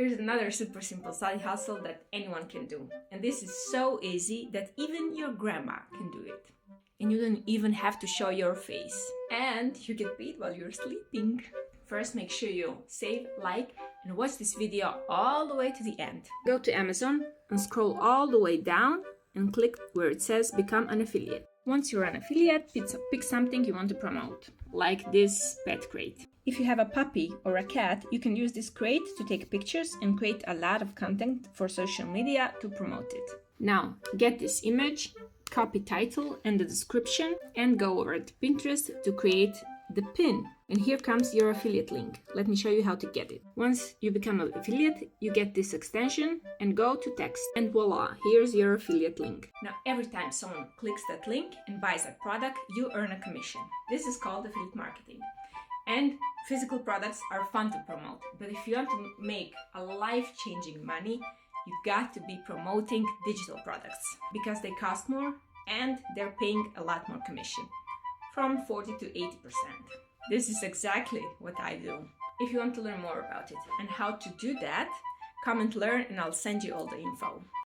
Here's another super simple side hustle that anyone can do. And this is so easy that even your grandma can do it. And you don't even have to show your face. And you get paid while you're sleeping. First, make sure you save, like, and watch this video all the way to the end. Go to Amazon and scroll all the way down and click where it says Become an Affiliate. Once you're an affiliate, pick something you want to promote, like this pet crate. If you have a puppy or a cat, you can use this crate to take pictures and create a lot of content for social media to promote it. Now, get this image, copy title and the description, and go over to Pinterest to create the pin. And here comes your affiliate link. Let me show you how to get it. Once you become an affiliate, you get this extension and go to text, and voila, here's your affiliate link. Now, every time someone clicks that link and buys that product, you earn a commission. This is called affiliate marketing. And physical products are fun to promote, but if you want to make a life-changing money, you got to be promoting digital products because they cost more and they're paying a lot more commission, from 40 to 80%. This is exactly what I do. If you want to learn more about it and how to do that, comment learn and I'll send you all the info.